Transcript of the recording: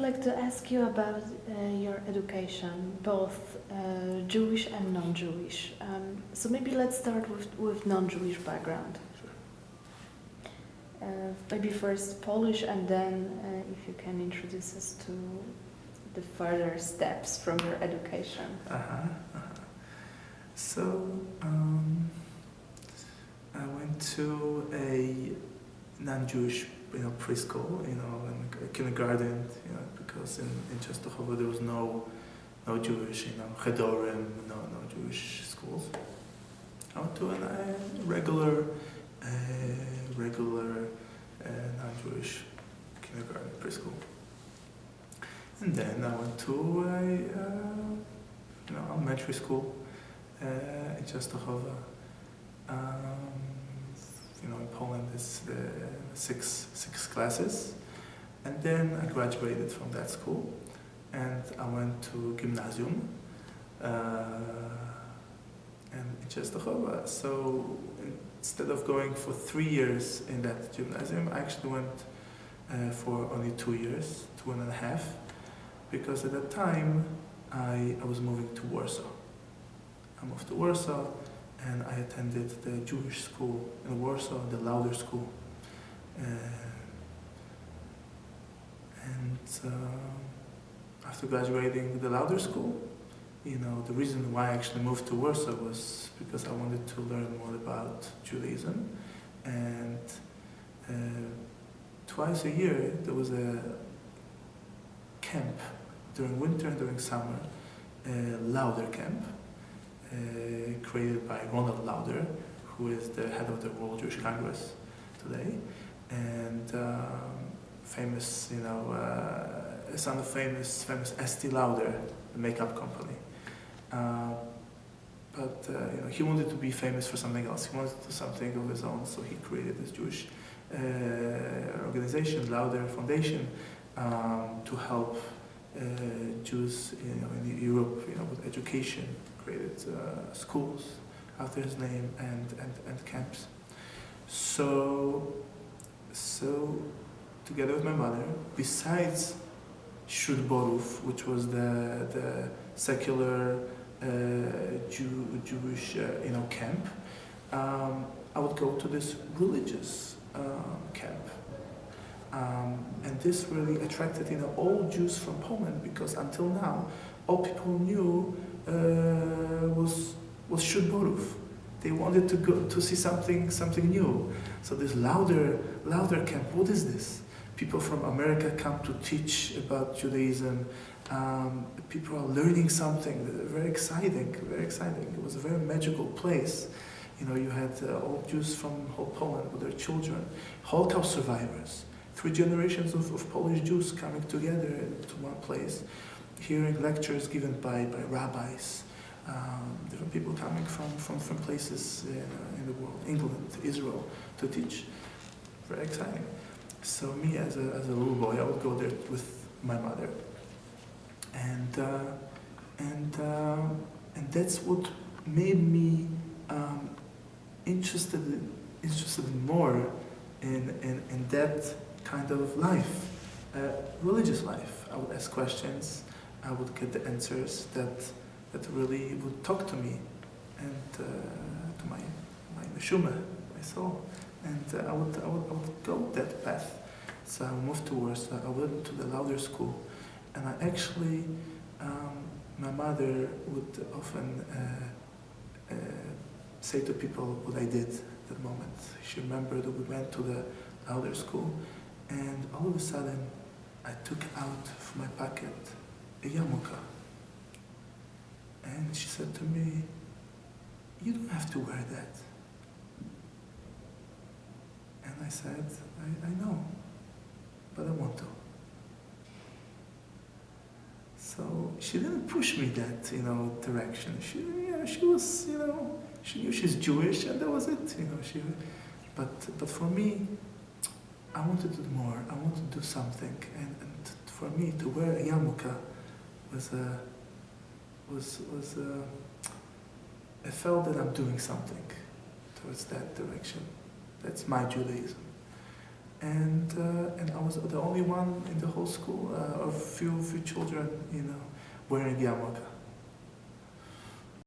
like to ask you about your education, both Jewish and non-Jewish. So maybe let's start with non-Jewish background. Maybe first Polish, and then if you can introduce us to the further steps from your education. So I went to a non-Jewish, preschool, and kindergarten, because in Częstochowa there was no Jewish, Chedorim, no Jewish schools. I went to a regular non-Jewish kindergarten, preschool. And then I went to a elementary school in Częstochowa. In Poland it's 6 classes. And then I graduated from that school and I went to gymnasium and in Częstochowa. So instead of going for 3 years in that gymnasium, I actually went for only 2 years, 2.5, because at that time I was moving to Warsaw. I moved to Warsaw and I attended the Jewish school in Warsaw, the Lauder school. After graduating the Lauder school, the reason why I actually moved to Warsaw was because I wanted to learn more about Judaism. And twice a year there was a camp during winter and during summer, Lauder camp, created by Ronald Lauder, who is the head of the World Jewish Congress today, and famous, son of famous Estee Lauder, the makeup company. But he wanted to be famous for something else. He wanted to do something of his own, so he created this Jewish organization, Lauder Foundation, to help Jews, in Europe, with education. Created schools after his name and camps. So together with my mother, besides Shud Boruf, which was the secular Jewish camp, I would go to this religious camp. And this really attracted all Jews from Poland, because until now all people knew was Shud Boruf. They wanted to go to see something new. So this Lauder camp, what is this? People from America come to teach about Judaism. People are learning something. Very exciting, very exciting. It was a very magical place. You had all Jews from whole Poland with their children, Holocaust survivors, 3 generations of Polish Jews coming together to one place, hearing lectures given by rabbis, different people coming from places in the world, England, Israel, to teach. Very exciting. So me as a little boy, I would go there with my mother, and that's what made me interested more in that kind of life, religious life. I would ask questions, I would get the answers that really would talk to me and to my neshama, my soul. And I would go that path. So I moved to Warsaw, I went to the Lauder school, and I actually, my mother would often say to people what I did at that moment. She remembered that we went to the Lauder school, and all of a sudden I took out from my pocket a yarmulke. And she said to me, "You don't have to wear that." And I said, I know, but I want to. So she didn't push me that, direction. She was, she knew she's Jewish, and that was it, But for me, I wanted to do more. I wanted to do something, and for me to wear a yarmulke was I felt that I'm doing something towards that direction. That's my Judaism. and I was the only one in the whole school, of few children, wearing yarmulke.